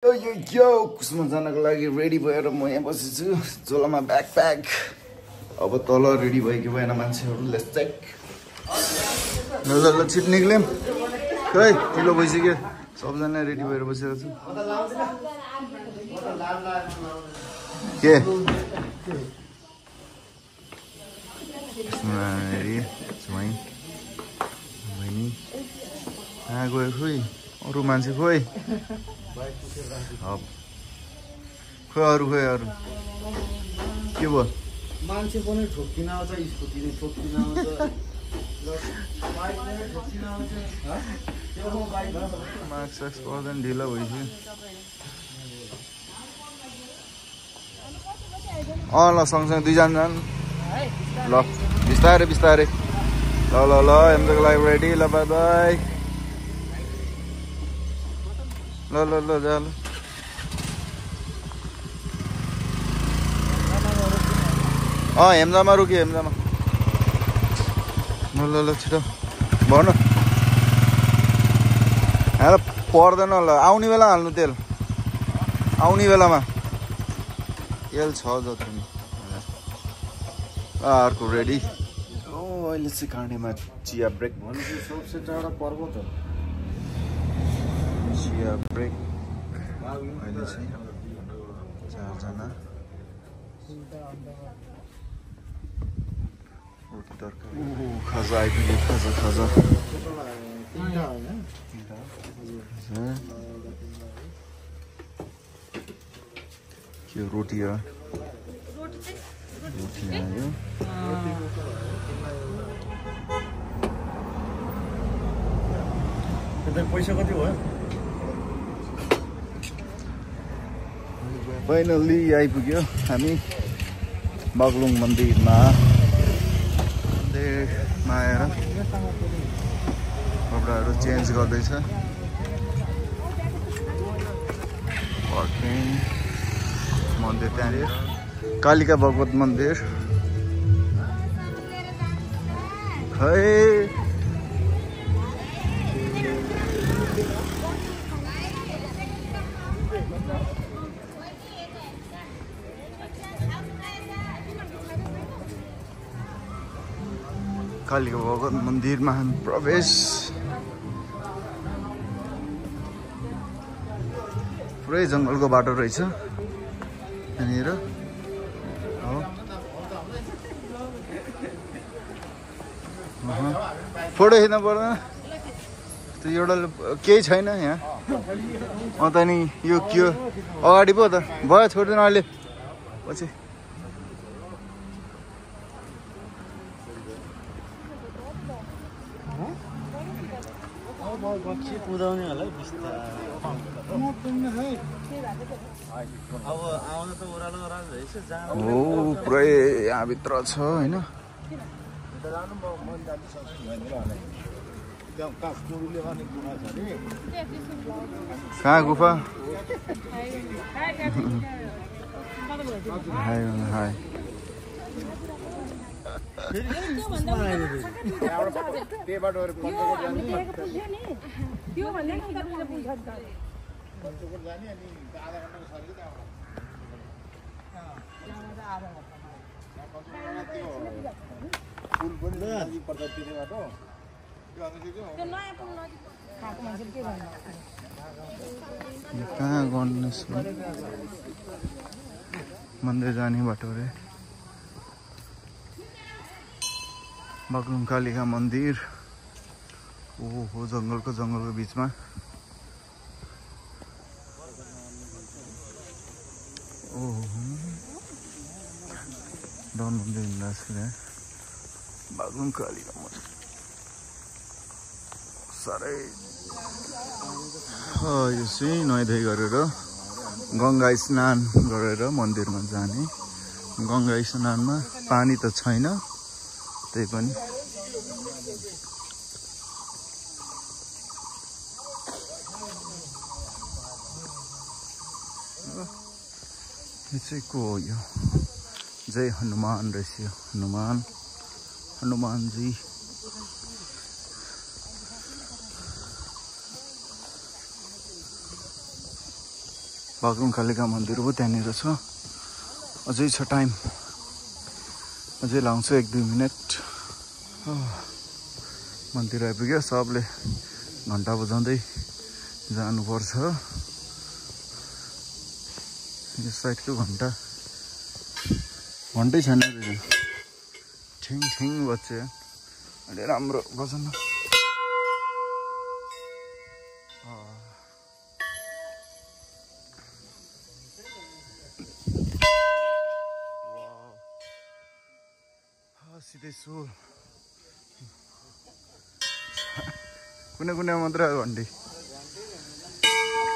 यो कुसमा जानको लागि रेडी भएर म यहाँ बसेछु झोलामा ब्याकप्याक। अब तल रेडी भयो कि भएन मान्छेहरू, लेट्स चेक। ल ल ल छिट निक्ल्यौँ, खै ढिलो भइसक्यो। सबजना रेडी भएर बसेको छु। के बहिनी कहाँ गयो खोइ, अरू मान्छे खोइ खोइ अरू के भयो? मान्छे पनि ठोक्किन आउँछ, स्कुटी नै ठोक्किन आउँछ, बाइक पनि ठोक्किन आउँछ। मार्क्स साक्स पर्दैन, ढिलो भइसक्यो। ल सँगसँगै दुईजना जानु ल, बिस्तारै बिस्तारै। ल ल ल एमको लागि रेडी। ल बाई बाई। ल ल ल जा ल। हेम्जामा रोक्यो, हेम्जामा। ल ल ल छिटो भन। यहाँ पर्दैन ल, आउने बेला हाल्नु तेल, आउने बेलामा तेल छ जति नि। अर्को रेडी। अहिले चाहिँ खानेमा चिया ब्रेक। सबसे टाढा पर्वत हो। चिया ब्रेक अहिले चाहिँ 4 जना। रोटी तरकारी, खाजा आइपुग्यो। खाजा के रोटी हो? रोटी आयो। पैसा कति भयो? फाइनल्ली आइपुग्यो हामी बागलुङ मन्दिरमा आएर कपडाहरू चेन्ज गर्दैछ। मन्दिर त्यहाँनिर कालिका भगवत मन्दिर। खै कालिका भगवत मन्दिरमा हामी प्रवेश। पुरै जङ्गलको बाटो रहेछ यहाँनिर। फोटो खिच्न पर्दैन, त्यो एउटा केही छैन यहाँ। त नि यो के हो? अगाडि पो त भयो, छोड्दैन अहिले पछि। कुदाउने होला बिस्तारै। अब आउन त ओह्रालो रहेछ। हो पुरै यहाँभित्र छ होइन। कहाँ गुफा? हाय कहाँ गर्नु मन्दिर जाने बाटो रे। बागलुङ कालिका मन्दिर। ओहो जङ्गलको बिचमा। ओहो डन मन्दिर बागलुङ कालिका मन्दिर साह्रै। यो चाहिँ नुहाइधुवाइ गरेर गङ्गा स्नान गरेर मन्दिरमा जाने। गङ्गा स्नानमा पानी त छैन, त्यही पनि यो चाहिँ को हो? यो जय हनुमान रहेछ। हनुमानजी। बागलुङ कालिका मन्दिर हो त्यहाँनिर छ। अझै छ टाइम, अझै लाउँछु 1-2 मिनट। मन्दिर आइपुग्यो, सबले घन्टा बजाउँदै जानुपर्छ। यो साइडको घन्टै छैन रहेछ, ठिङ ठिङ बज्छ। अलि राम्रो बजाउन। सिधै सो कुनै कुनै मात्रै घन्टी,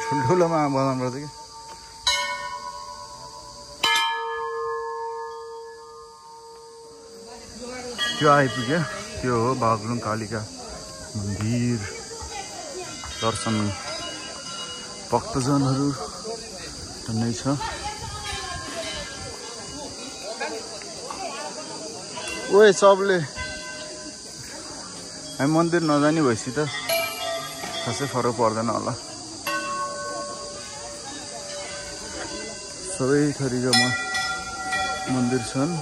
ठुल्ठुलोमा बजाउनु पर्छ कि। त्यो आइपुग्यो, त्यो हो बागलुङ कालिका मन्दिर। दर्शन भक्तजनहरू नै छ। ओए सबले हामी मन्दिर नजाने भएपछि त खासै फरक पर्दैन होला। सबै थरीका मन्दिर छन्।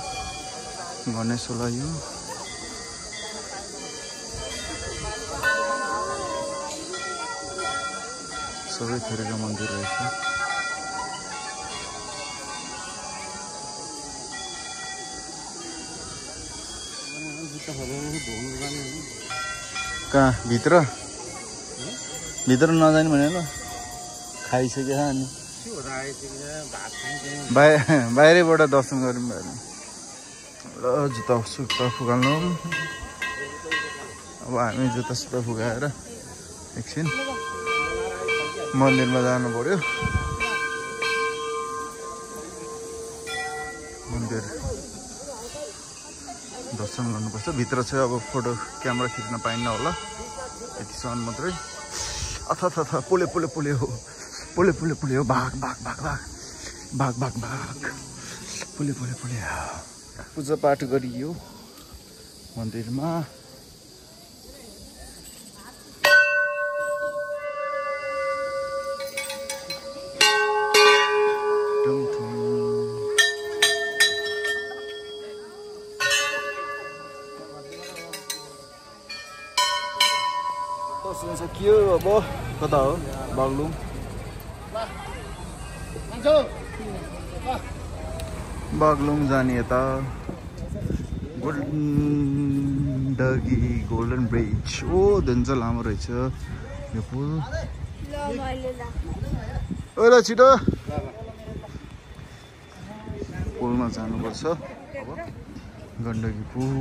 गणेशोला यो सबै थरीका मन्दिर रहेछ। कहाँ भित्र नजाने भनेर खाइसक्यो अनि बाहिरैबाट दर्शन गऱ्यौँ भएर। ल जुत्ता फुकाल्नु। अब हामी जुत्ता फुकाएर एकछिन मन्दिरमा जानु पर्यो। मन्दिर दर्शन गर्नुपर्छ। भित्र चाहिँ अब फोटो क्यामेरा खिच्न पाइन्न होला, यतिसम्म मात्रै। अथ पुले हो, पुले हो। भाग पुले। पूजापाठ गरियो मन्दिरमा। सकियो। अब कता हो? बागलुङ। बागलुङ जाने यता गोल्डन ब्रिज। ओ धन्छ लामो रहेछ यो पुल। ओला छिटो पुलमा जानुपर्छ। अब गण्डकी पुल।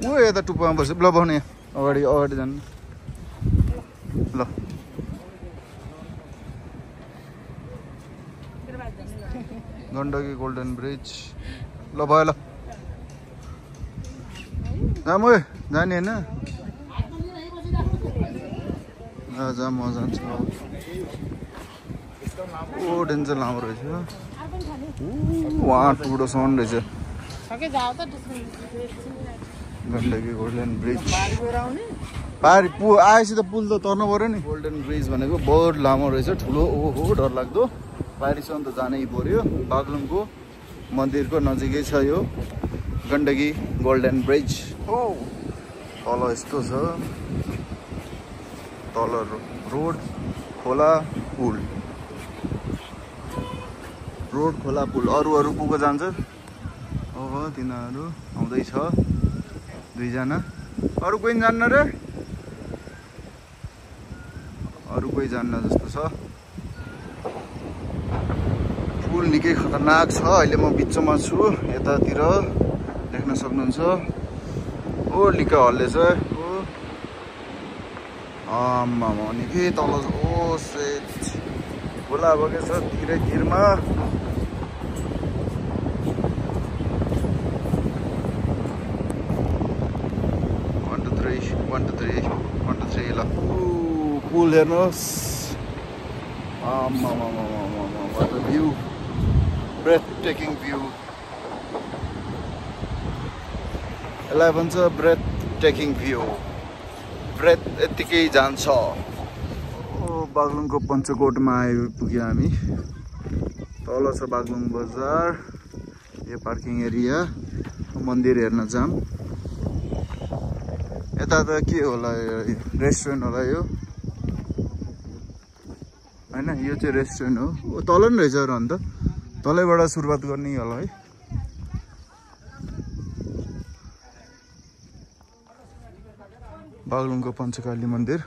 ओ यता टुप्पामा बस्छ। ल भने अगाडि जानु। ल गण्डकी गोल्डन ब्रिज। ल भयो ल जाम जाने होइन। जा म जान्छु। ओ डेन्जर लामो रहेछ। वहाँ टुडोसम्म रहेछ गण्डकी गोल्डन ब्रिज। पारि आएपछि त पुल त तर्नु पऱ्यो नि। गोल्डन ब्रिज भनेको बहुत लामो रहेछ, ठुलो। ओहो डर लाग्दो। पारिसम्म त जानै पर्यो। बागलुङको मन्दिरको नजिकै छ यो गण्डकी गोल्डन ब्रिज। हो तल यस्तो छ, तल रोड खोला पुल, रोड खोला पुल। अरू पुगो जान्छ। अब तिनीहरू आउँदैछ 2 जना। अरू कोही जान्न रे, अरू कोही जान्न जस्तो छ। पुल निकै खतरनाक छ। अहिले म बिचमा छु, यतातिर देख्न सक्नुहुन्छ। ओ लिका हल्लेछ। ओ आम्मा निकै तल। ओ सेट खोला बगेछ तिरमा। 1 2 3 ल पुल हेर्नुहोस्। What a view, breathtaking view. 11 छ breathtaking view. ब्रेथ यतिकै जान्छ। बागलुङको पञ्चकोटमा आइपुग्यो हामी। तल छ बागलुङ बजार यो पार्किङ एरिया मन्दिर हेर्न जाम यता त के होला रेस्टुरेन्ट होला यो हैन यो चाहिँ रेस्टुरेन्ट हो तल नि रहेछ र अन्त तलैबाट सुरुवात गर्ने होला है बागलुङको पञ्चकाली मन्दिर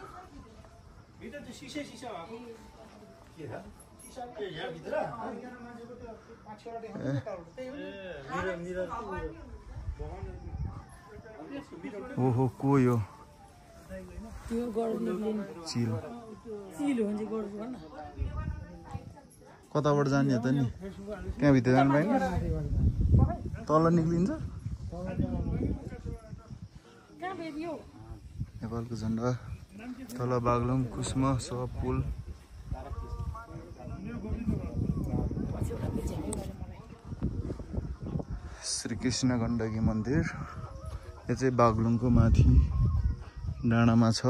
ओहो को यो चिल कताबाट जाने त नि त्यहाँ भित्र जानु पाइन्छ तल निक्लिन्छ नेपालको झन्डा तल बागलुङ कुस्मा सब पुल श्री कृष्ण गण्डकी मन्दिर यो चाहिँ बागलुङको माथि डाँडामा छ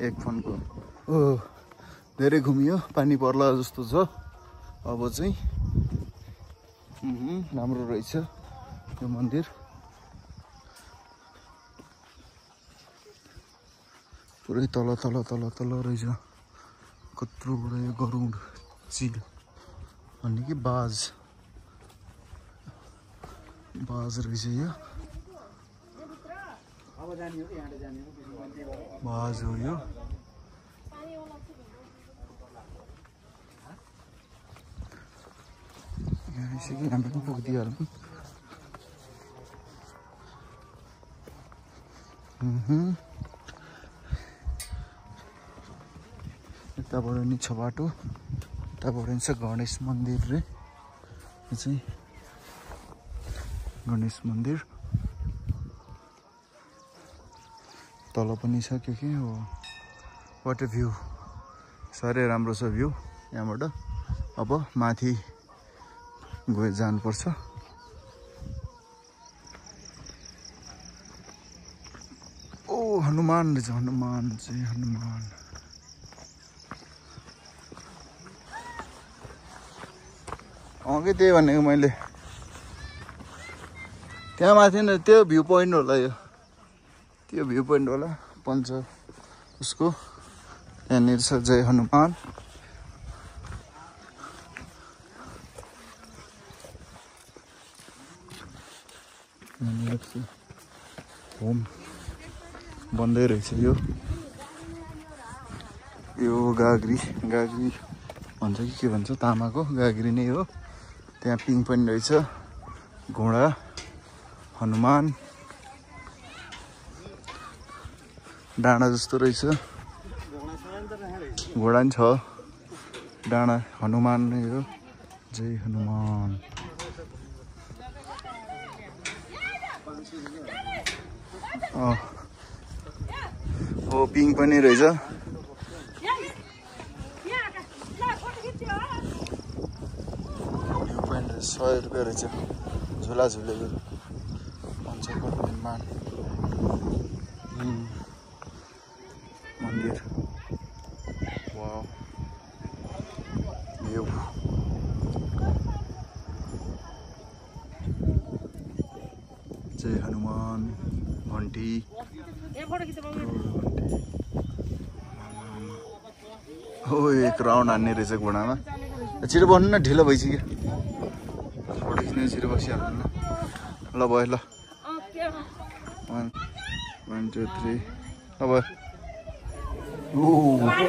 एक फोनको धेरै घुमियो पानी पर्ला जस्तो छ अब चाहिँ राम्रो रहेछ यो मन्दिर पुरै तल तल तल तल रहेछ कत्रो यो गरुड चिल भन्ने कि बाज रहेछ यो बाज हो यो यहाँ पनि पुगिदिइहाल्नु यताबाट नि छ बाटो यताबाट नि छ गणेश मन्दिर रे यो चाहिँ गणेश मन्दिर तल पनि छ के हो वाट अ भ्यू साह्रै राम्रो छ भ्यू यहाँबाट अब माथि गए जानुपर्छ ओ हनुमान रहेछ हनुमान चाहिँ हनुमान के त्यही भनेको मैले त्यहाँ माथि न त्यो भ्यू पोइन्ट होला यो त्यो भ्यू पोइन्ट होला पञ्च उसको त्यहाँनिर छ जय हनुमान होम बन्दै रहेछ यो गाग्री भन्छ कि के भन्छ तामाको गाग्री नै हो त्यहाँ पिङ पनि रहेछ घोडा हनुमान डाँडा जस्तो रहेछ घोडा पनि छ डाँडा हनुमान नै हो जय हनुमान हो पिङ पनि रहेछ 100 रुपियाँ रहेछ झुला झुलेको पञ्चको निर्माण मन्दिर वाउ यो जय हनुमान घन्टी हो एक राउन्ड हान्ने रहेछ घोडामा छिटो बन्नु न ढिलो भइसक्यो फोटो खिच्ने छिटो बसिहाल्नु न ल भयो ल 1 2 3 अब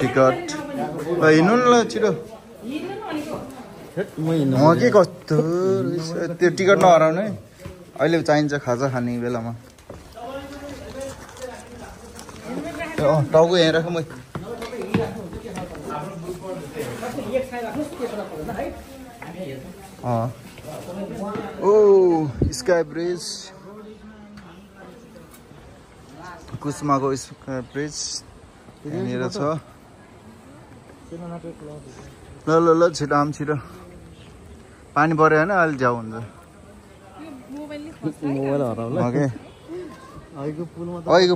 टिकट हिँड्नु न ल छिटो के कस्तो त्यो टिकट नहराउनु है अहिले चाहिन्छ खाजा खाने बेलामा टाउको यहाँ राख म ओ स्काई ब्रिज कुस्माको स्काई ब्रिज यहाँनिर छ ल ल ल छिटो आम छिटो पानी पऱ्यो होइन अलि झ्याउ हुन्छ मोबाइल हराउला ओके अहिलेको पुल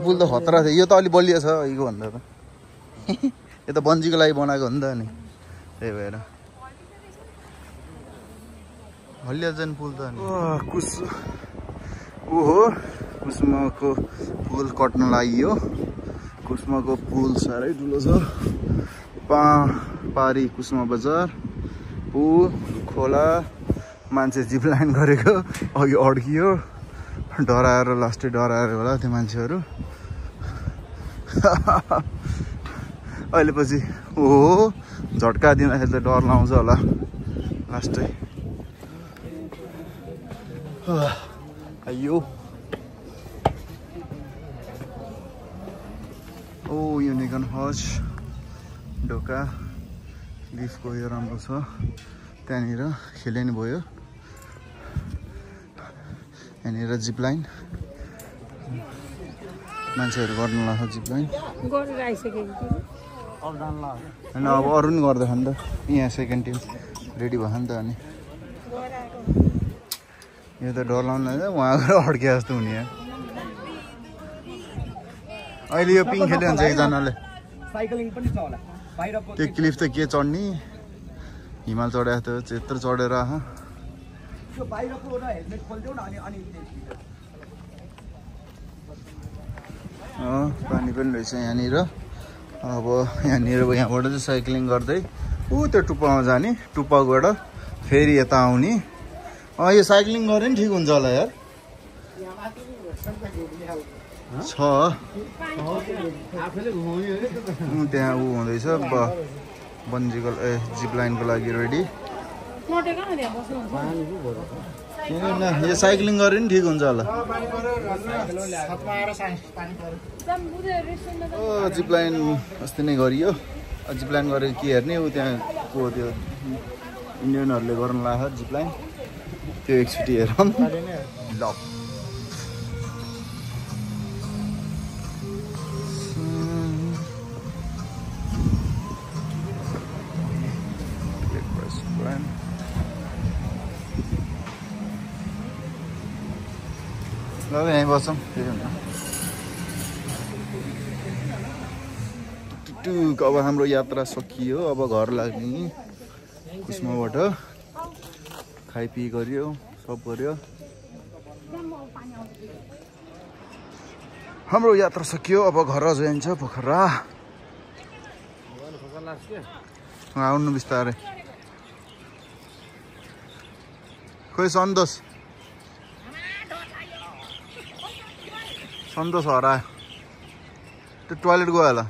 पुलमा त खतरा थियो यो त अलि बलियो छ अहिलेको भन्दा त यो त बन्जीको लागि बनाएको हो नि त अनि त्यही भएर हल्लियाजन पुल त अनि ओहो कुसुमाको पुल कट्न लागि हो कुसुमाको पुल साह्रै ठुलो छ पारी कुसुमा बजार पुल खोला मान्छे जिप लाइन गरेको अघि अड्कियो डराएर लास्टै डराएर होला त्यो मान्छेहरू अहिले पछि ओहो झट्का दिँदाखेरि त डर लाउँछ होला लास्टै अयो ओ युनिकर्न हज ढोका लिफ्टको यो राम्रो छ त्यहाँनिर खेल्ने भयो यहाँनिर जिपलाइन मान्छेहरू गर्नु लाग्छ जिपलाइन होइन अब अरू पनि गर्दैछ नि त यहाँ सेकेन्ड टिम रेडी भयो नि त अनि यो त डर लाउनु लाग्छ उहाँ गएर अड्के जस्तो हुने यहाँ अहिले यो पिङ खेल्यो भने एकजनाले त्यो क्लिफ त के चढ्ने हिमाल चढाएको थियो त्यत्रो चढेर पानी पनि रहेछ यहाँनिर अब यहाँबाट चाहिँ साइक्लिङ गर्दै त्यो टुप्पामा जाने टुप्पाबाट फेरि यता आउने यो साइक्लिङ गरे नि ठिक हुन्छ होला यार छ त्यहाँ ऊ हुँदैछ बन्जीको जिप लाइनको लागि रेडी यो साइक्लिङ गरे नि ठिक हुन्छ होला जिप लाइन अस्ति नै गरियो जिप लाइन गरेर के हेर्ने ऊ त्यहाँ को त्यो इन्डियनहरूले गर्नु लाग्छ जिप लाइन त्यो एकचोटि हेरौँ ल ल यहीँ बस्छौँ फेरि हुन्छ टुक अब हाम्रो यात्रा सकियो अब घर लाग्ने कुसुमाबाट खाइपी गऱ्यो सब गऱ्यो हाम्रो यात्रा सकियो अब घर जाइन्छ पोखरा आउनु बिस्तारै खोइ सन्तोष हरायो त्यो टोइलेट गयो होला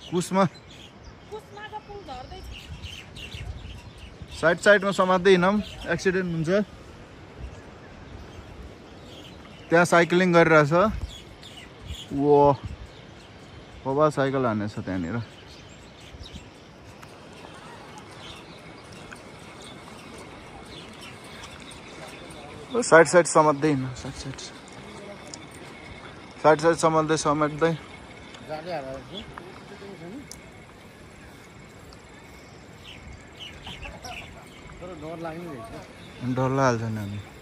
कुसमा साइडमा समात्दै हिँडौँ एक्सिडेन्ट हुन्छ त्यहाँ साइक्लिङ गरिरहेछ वो बाबा साइकल हानेछ त्यहाँनिर साइड समात्दै हिँड्नु साइड समात्दै डर लागिहाल्छ नि हामी